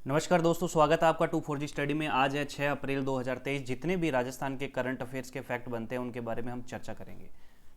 नमस्कार दोस्तों, स्वागत है आपका 24G स्टडी में। आज है 6 अप्रैल 2023। जितने भी राजस्थान के करंट अफेयर्स के फैक्ट बनते हैं उनके बारे में हम चर्चा करेंगे।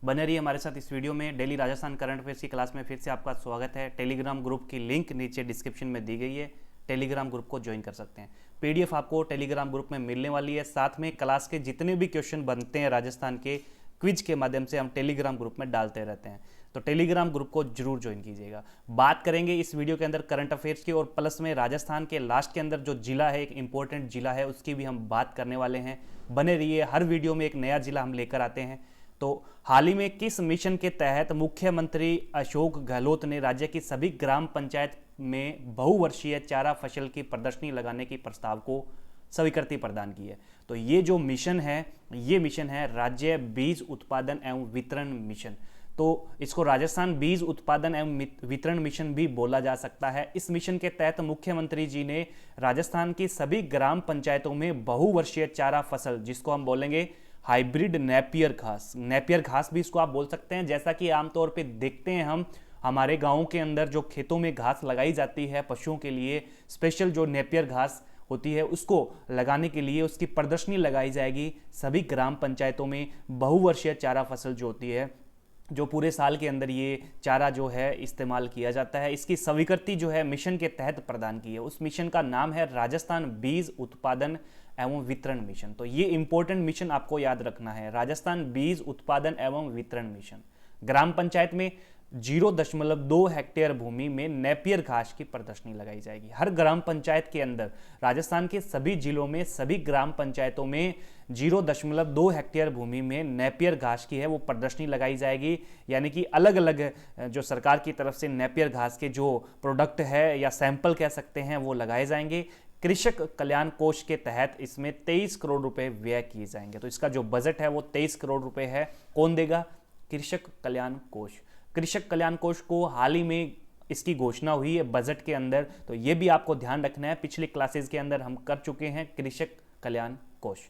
बने रहिए हमारे साथ इस वीडियो में। डेली राजस्थान करंट अफेयर्स की क्लास में फिर से आपका स्वागत है। टेलीग्राम ग्रुप की लिंक नीचे डिस्क्रिप्शन में दी गई है, टेलीग्राम ग्रुप को ज्वाइन कर सकते हैं। पीडीएफ आपको टेलीग्राम ग्रुप में मिलने वाली है। साथ में क्लास के जितने भी क्वेश्चन बनते हैं राजस्थान के क्विज के माध्यम से हम टेलीग्राम ग्रुप में डालते रहते हैं, तो टेलीग्राम ग्रुप को जरूर ज्वाइन कीजिएगा। बात करेंगे इस वीडियो के अंदर करंट अफेयर्स की, और प्लस में राजस्थान के लास्ट के अंदर जो जिला है, एक इंपॉर्टेंट जिला है, उसकी भी हम बात करने वाले हैं। बने रहिए, हर वीडियो में एक नया जिला हम लेकर आते हैं। तो हाल ही में किस मिशन के तहत मुख्यमंत्री अशोक गहलोत ने राज्य की सभी ग्राम पंचायत में बहुवर्षीय चारा फसल की प्रदर्शनी लगाने की प्रस्ताव को स्वीकृति प्रदान की है? तो ये जो मिशन है, ये मिशन है राज्य बीज उत्पादन एवं वितरण मिशन। तो इसको राजस्थान बीज उत्पादन एवं वितरण मिशन भी बोला जा सकता है। इस मिशन के तहत मुख्यमंत्री जी ने राजस्थान की सभी ग्राम पंचायतों में बहुवर्षीय चारा फसल, जिसको हम बोलेंगे हाइब्रिड नेपियर घास, नेपियर घास भी इसको आप बोल सकते हैं। जैसा कि आमतौर पे देखते हैं हम हमारे गाँव के अंदर जो खेतों में घास लगाई जाती है पशुओं के लिए, स्पेशल जो नेपियर घास होती है उसको लगाने के लिए उसकी प्रदर्शनी लगाई जाएगी सभी ग्राम पंचायतों में। बहुवर्षीय चारा फसल जो होती है, जो पूरे साल के अंदर ये चारा जो है इस्तेमाल किया जाता है, इसकी स्वीकृति जो है मिशन के तहत प्रदान की है। उस मिशन का नाम है राजस्थान बीज उत्पादन एवं वितरण मिशन। तो ये इंपॉर्टेंट मिशन आपको याद रखना है, राजस्थान बीज उत्पादन एवं वितरण मिशन। ग्राम पंचायत में 0.2 हेक्टेयर भूमि में नेपियर घास की प्रदर्शनी लगाई जाएगी। हर ग्राम पंचायत के अंदर, राजस्थान के सभी जिलों में सभी ग्राम पंचायतों में 0.2 हेक्टेयर भूमि में नेपियर घास की है वो प्रदर्शनी लगाई जाएगी। यानी कि अलग अलग जो सरकार की तरफ से नेपियर घास के जो प्रोडक्ट है या सैंपल कह सकते हैं वो लगाए जाएंगे। कृषक कल्याण कोष के तहत इसमें 23 करोड़ रुपए व्यय किए जाएंगे। तो इसका जो बजट है वो 23 करोड़ रुपए है। कौन देगा? कृषक कल्याण कोष। कृषक कल्याण कोष को हाल ही में इसकी घोषणा हुई है बजट के अंदर, तो ये भी आपको ध्यान रखना है। पिछली क्लासेस के अंदर हम कर चुके हैं कृषक कल्याण कोष।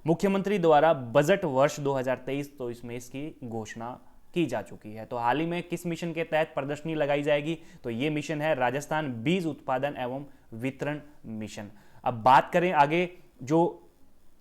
मुख्यमंत्री द्वारा बजट वर्ष 2023, तो इसमें इसकी घोषणा की जा चुकी है। तो हाल ही में किस मिशन के तहत प्रदर्शनी लगाई जाएगी? तो ये मिशन है राजस्थान बीज उत्पादन एवं वितरण मिशन। अब बात करें आगे, जो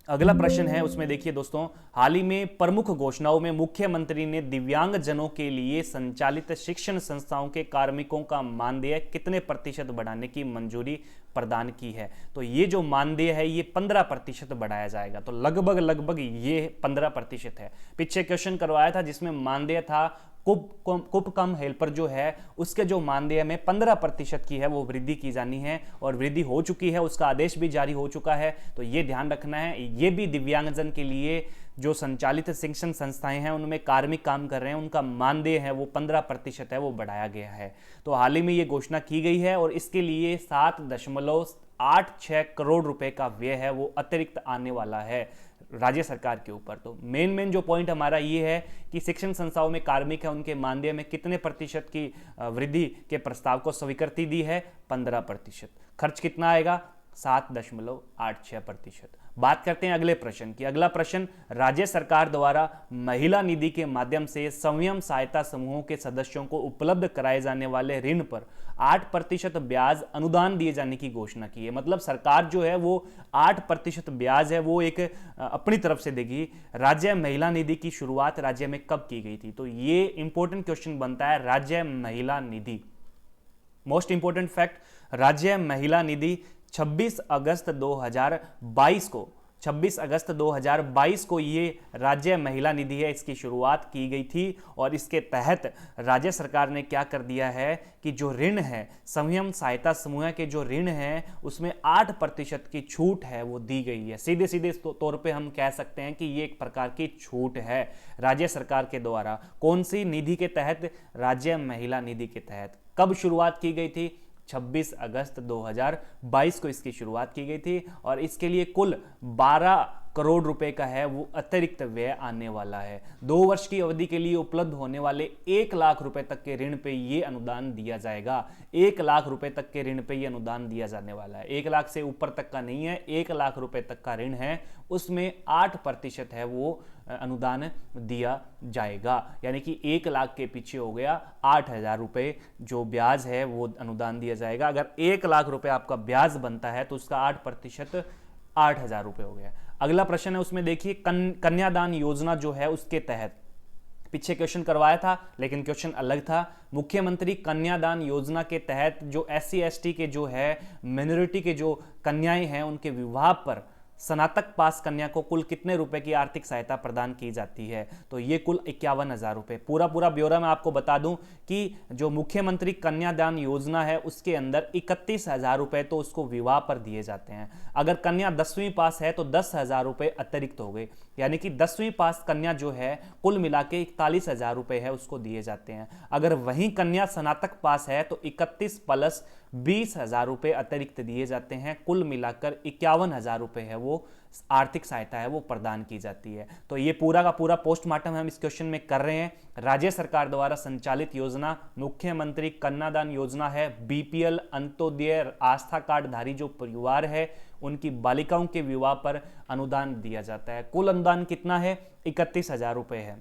अगला प्रश्न है उसमें देखिए दोस्तों, हाल ही में प्रमुख घोषणाओं में मुख्यमंत्री ने दिव्यांग जनों के लिए संचालित शिक्षण संस्थाओं के कार्मिकों का मानदेय कितने प्रतिशत बढ़ाने की मंजूरी प्रदान की है? तो ये जो मानदेय है ये 15% बढ़ाया जाएगा। तो लगभग ये 15% है। पीछे क्वेश्चन करवाया था जिसमें मानदेय था कुप कम हेल्पर जो है उसके जो मानदेय में 15% की है वो वृद्धि की जानी है, और वृद्धि हो चुकी है, उसका आदेश भी जारी हो चुका है। तो ये ध्यान रखना है। ये भी दिव्यांगजन के लिए जो संचालित शिक्षण संस्थाएं हैं उनमें कार्मिक काम कर रहे हैं, उनका मानदेय है वो 15% है, वो बढ़ाया गया है। तो हाल ही में ये घोषणा की गई है, और इसके लिए 7.86 करोड़ रुपए का व्यय है वो अतिरिक्त आने वाला है राज्य सरकार के ऊपर। तो मेन जो पॉइंट हमारा ये है कि शिक्षण संस्थाओं में कार्मिक है, उनके मानदेय में कितने प्रतिशत की वृद्धि के प्रस्ताव को स्वीकृति दी है? 15%। खर्च कितना आएगा? 7.86%। बात करते हैं अगले प्रश्न की। अगला प्रश्न, राज्य सरकार द्वारा महिला निधि के माध्यम से स्वयं सहायता समूहों के सदस्यों को उपलब्ध कराए जाने वाले ऋण पर 8% ब्याज अनुदान दिए जाने की घोषणा की है। मतलब सरकार जो है वो 8% ब्याज है वो एक अपनी तरफ से देगी। राज्य महिला निधि की शुरुआत राज्य में कब की गई थी? तो ये इंपॉर्टेंट क्वेश्चन बनता है। राज्य महिला निधि, मोस्ट इंपॉर्टेंट फैक्ट, राज्य महिला निधि 26 अगस्त 2022 को ये राज्य महिला निधि है, इसकी शुरुआत की गई थी। और इसके तहत राज्य सरकार ने क्या कर दिया है कि जो ऋण है, स्वयं सहायता समूह के जो ऋण है उसमें 8% की छूट है वो दी गई है। सीधे सीधे तौर पे हम कह सकते हैं कि ये एक प्रकार की छूट है राज्य सरकार के द्वारा। कौन सी निधि के तहत? राज्य महिला निधि के तहत। कब शुरुआत की गई थी? 26 अगस्त 2022 को इसकी शुरुआत की गई थी, और इसके लिए कुल 12 करोड़ रुपए का है वो अतिरिक्त व्यय आने वाला है। 2 वर्ष की अवधि के लिए उपलब्ध होने वाले 1 लाख रुपए तक के ऋण पे ये अनुदान दिया जाएगा। 1 लाख रुपए तक के ऋण पे ये अनुदान दिया जाने वाला है। 1 लाख से ऊपर तक का नहीं है, 1 लाख रुपए तक का ऋण है, उसमें 8% है वो अनुदान दिया जाएगा। यानी कि 1 लाख के पीछे हो गया 8,000 रुपए जो ब्याज है वो अनुदान दिया जाएगा। अगर 1 लाख रुपए आपका ब्याज बनता है तो उसका 8% 8,000 रुपए हो गया। अगला प्रश्न है उसमें देखिए, कन्यादान योजना जो है उसके तहत, पीछे क्वेश्चन करवाया था लेकिन क्वेश्चन अलग था। मुख्यमंत्री कन्यादान योजना के तहत जो SC ST के जो है मिनोरिटी के जो कन्याएं हैं उनके विवाह पर स्नातक पास कन्या को कुल कितने रुपए की आर्थिक सहायता प्रदान की जाती है? तो ये कुल 51,000 रुपए। पूरा ब्यौरा मैं आपको बता दूं कि जो मुख्यमंत्री कन्यादान योजना है उसके अंदर 31,000 रुपए तो उसको विवाह पर दिए जाते हैं। अगर कन्या 10वीं पास है तो 10,000 रुपए अतिरिक्त हो गए, यानी कि 10वीं पास कन्या जो है कुल मिला के 41,000 रुपए है उसको दिए जाते हैं। अगर वहीं कन्या स्नातक पास है तो 31 प्लस 20,000 रुपए अतिरिक्त दिए जाते हैं। कुल मिलाकर 51,000 रुपए है वो आर्थिक सहायता है वो प्रदान की जाती है। तो ये पूरा का पूरा पोस्टमार्टम हम इस क्वेश्चन में कर रहे हैं। राज्य सरकार द्वारा संचालित योजना मुख्यमंत्री कन्यादान योजना है। BPL अंत्योदय आस्था कार्ड धारी जो परिवार है उनकी बालिकाओं के विवाह पर अनुदान दिया जाता है। कुल अनुदान कितना है? 31,000 रुपए है,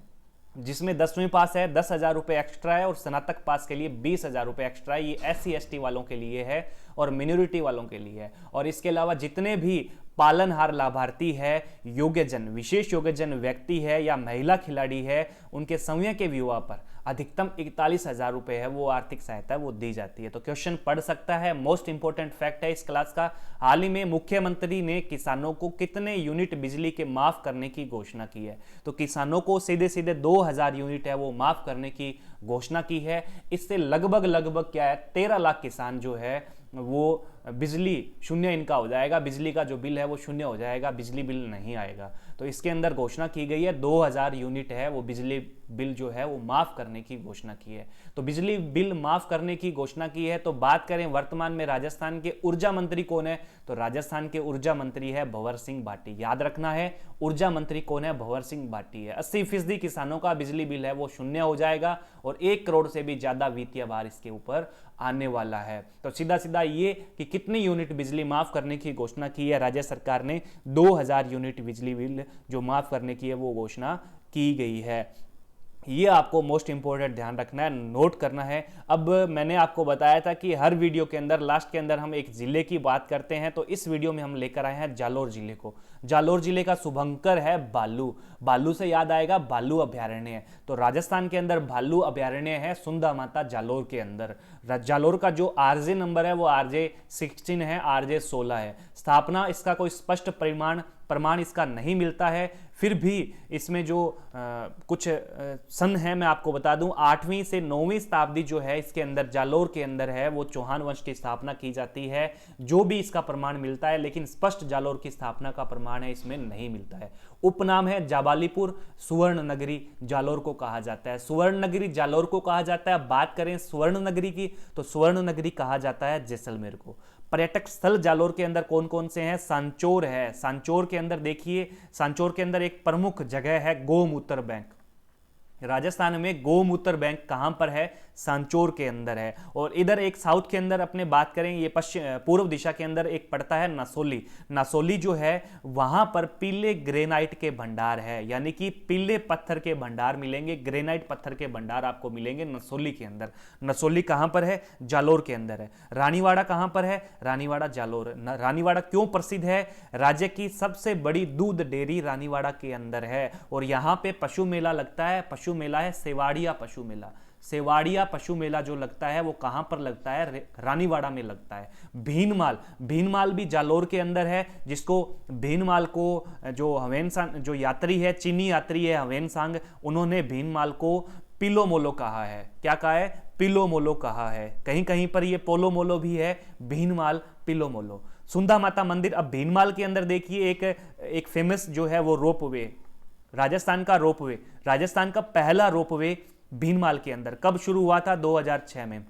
जिसमें 10वीं पास है 10,000 रुपए एक्स्ट्रा है और स्नातक पास के लिए 20,000 रुपए एक्स्ट्रा है। ये SC ST वालों के लिए है और मिनोरिटी वालों के लिए है। और इसके अलावा जितने भी पालनहार लाभार्थी है, योग्यजन, विशेष योग्यजन व्यक्ति है या महिला खिलाड़ी है, उनके समूह के विवाह पर अधिकतम 41,000 रुपए है वो आर्थिक सहायता वो दी जाती है। तो क्वेश्चन पढ़ सकता है, मोस्ट इंपोर्टेंट फैक्ट है इस क्लास का। हाल ही में मुख्यमंत्री ने किसानों को कितने यूनिट बिजली के माफ करने की घोषणा की है? तो किसानों को सीधे सीधे 2,000 यूनिट है वो माफ करने की घोषणा की है। इससे लगभग क्या है 13 लाख किसान जो है वो बिजली शून्य इनका हो जाएगा, बिजली का जो बिल है वो शून्य हो जाएगा, बिजली बिल नहीं आएगा। तो इसके अंदर घोषणा की गई है 2,000 यूनिट है वो बिजली बिल जो है वो माफ करने की घोषणा की है। तो बिजली बिल माफ करने की घोषणा की है। तो बात करें वर्तमान में राजस्थान के ऊर्जा मंत्री कौन है? तो राजस्थान के ऊर्जा मंत्री है भंवर सिंह भाटी। याद रखना है, ऊर्जा मंत्री कौन है? भंवर सिंह भाटी है। 80% किसानों का बिजली बिल है वो शून्य हो जाएगा और 1 करोड़ से भी ज्यादा वित्तीय भार इसके ऊपर आने वाला है। तो सीधा ये कि कितनी यूनिट बिजली माफ करने की घोषणा की है राज्य सरकार ने? 2,000 यूनिट बिजली बिल जो माफ करने की है वो घोषणा की गई है। ये आपको मोस्ट इंपोर्टेंट ध्यान रखना है, नोट करना है। अब मैंने आपको बताया था कि हर वीडियो के अंदर लास्ट के अंदर हम एक जिले की बात करते हैं, तो इस वीडियो में हम लेकर आए हैं जालोर जिले को। जालोर जिले का शुभंकर है भालू। भालू से याद आएगा भालू अभयारण्य है। तो राजस्थान के अंदर भालू अभयारण्य है सुंदा माता जालोर के अंदर। जालोर का जो RJ नंबर है वो RJ 16 है, RJ 16 है। स्थापना इसका कोई स्पष्ट प्रमाण इसका नहीं मिलता है, फिर भी इसमें जो कुछ सन है मैं आपको बता दूं। 8वीं से 9वीं शताब्दी जो है इसके अंदर जालोर के अंदर है वो चौहान वंश की स्थापना की जाती है, जो भी इसका प्रमाण मिलता है, लेकिन स्पष्ट जालोर की स्थापना का प्रमाण है इसमें नहीं मिलता है। उपनाम है जाबालीपुर, सुवर्ण नगरी जालोर को कहा जाता है। सुवर्ण नगरी जालोर को कहा जाता है। बात करें स्वर्ण नगरी की तो स्वर्ण नगरी कहा जाता है जैसलमेर को। पर्यटक स्थल जालोर के अंदर कौन कौन से हैं? सांचौर है। सांचौर के अंदर देखिए, सांचौर के अंदर एक प्रमुख जगह है गोमूत्र बैंक। राजस्थान में गोमूत्र बैंक कहां पर है? सांचौर के अंदर है। और इधर एक साउथ के अंदर अपने बात करें, ये पूर्व दिशा के अंदर एक पड़ता है नसोली। नसोली जो है वहां पर पीले ग्रेनाइट के भंडार है, यानी कि पीले पत्थर के भंडार मिलेंगे, ग्रेनाइट पत्थर के भंडार आपको मिलेंगे नसोली के अंदर। नसोली कहां पर है? जालोर के अंदर है। रानीवाड़ा कहां पर है? रानीवाड़ा जालोर। रानीवाड़ा क्यों प्रसिद्ध है? राज्य की सबसे बड़ी दूध डेयरी रानीवाड़ा के अंदर है और यहां पे पशु मेला लगता है। पशु मेला है सेवाड़िया पशु मेला। सेवाड़िया पशु मेला जो लगता है वो कहां पर लगता है? रानीवाड़ा में लगता है। भीनमाल, भीनमाल भी जालोर के अंदर है, जिसको भीनमाल को जो हवेनसांग जो यात्री है, चीनी यात्री है हवेनसांग, उन्होंने भीनमाल को पिलो मोलो कहा है। क्या कहा है? पिलो मोलो कहा है। कहीं कहीं पर ये पोलो मोलो भी है, भीनमाल पिलो मोलो। सुंदा माता मंदिर। अब भीनमाल के अंदर देखिए एक फेमस जो है वो रोपवे, राजस्थान का रोपवे, राजस्थान का पहला रोपवे भीनमाल के अंदर कब शुरू हुआ था? 2006 में।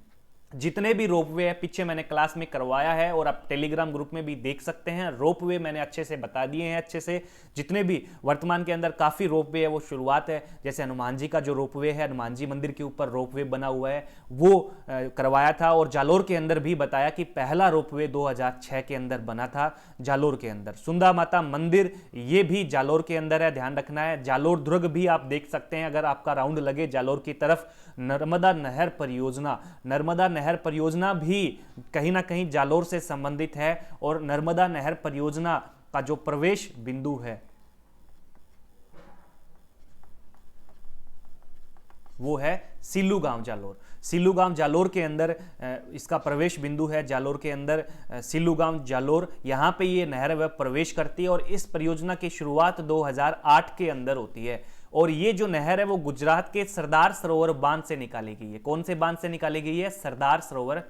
जितने भी रोपवे है पीछे मैंने क्लास में करवाया है और आप टेलीग्राम ग्रुप में भी देख सकते हैं। रोपवे मैंने अच्छे से बता दिए हैं, अच्छे से जितने भी वर्तमान के अंदर काफ़ी रोपवे है वो शुरुआत है। जैसे हनुमान जी का जो रोपवे है, हनुमान जी मंदिर के ऊपर रोपवे बना हुआ है, वो करवाया था। और जालोर के अंदर भी बताया कि पहला रोपवे 2006 के अंदर बना था जालोर के अंदर। सुंदा माता मंदिर ये भी जालोर के अंदर है, ध्यान रखना है। जालोर दुर्ग भी आप देख सकते हैं अगर आपका राउंड लगे जालोर की तरफ। नर्मदा नहर परियोजना, नर्मदा नहर परियोजना भी कहीं ना कहीं जालोर से संबंधित है। और नर्मदा नहर परियोजना का जो प्रवेश बिंदु है वो है सिल्लू गांव जालोर। सिल्लू गांव जालोर के अंदर इसका प्रवेश बिंदु है। जालोर के अंदर सिल्लू गांव जालोर, यहां पे ये नहर वह प्रवेश करती है। और इस परियोजना की शुरुआत 2008 के अंदर होती है। और ये जो नहर है वो गुजरात के सरदार सरोवर बांध से निकाली गई है। कौन से बांध से निकाली गई है? सरदार सरोवर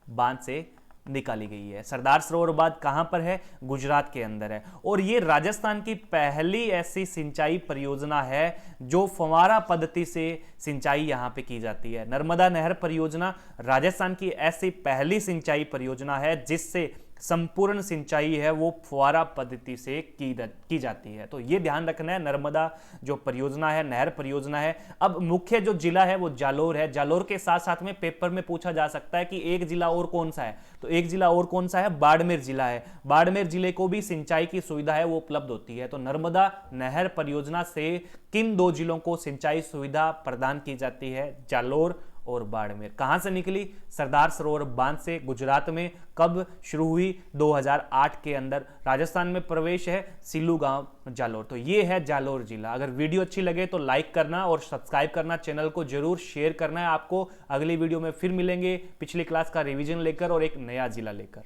बांध से निकाली गई है। सरदार सरोवर बांध कहां पर है? गुजरात के अंदर है। और ये राजस्थान की पहली ऐसी सिंचाई परियोजना है जो फव्वारा पद्धति से सिंचाई यहां पे की जाती है। नर्मदा नहर परियोजना राजस्थान की ऐसी पहली सिंचाई परियोजना है जिससे संपूर्ण सिंचाई है वो फुवारा पद्धति से की जाती है। तो ये ध्यान रखना है, नर्मदा जो परियोजना है, नहर परियोजना है। अब मुख्य जो जिला है वो जालोर है। जालोर के साथ साथ में पेपर में पूछा जा सकता है कि एक जिला और कौन सा है, तो एक जिला और कौन सा है? बाड़मेर जिला है। बाड़मेर जिले को भी सिंचाई की सुविधा है वो उपलब्ध होती है। तो नर्मदा नहर परियोजना से किन दो जिलों को सिंचाई सुविधा प्रदान की जाती है? जालोर और बाड़मेर। कहां से निकली? सरदार सरोवर बांध से, गुजरात में। कब शुरू हुई? 2008 के अंदर। राजस्थान में प्रवेश है सिल्लू गांव जालोर। तो ये है जालोर जिला। अगर वीडियो अच्छी लगे तो लाइक करना और सब्सक्राइब करना, चैनल को जरूर शेयर करना है। आपको अगली वीडियो में फिर मिलेंगे पिछली क्लास का रिवीजन लेकर और एक नया जिला लेकर।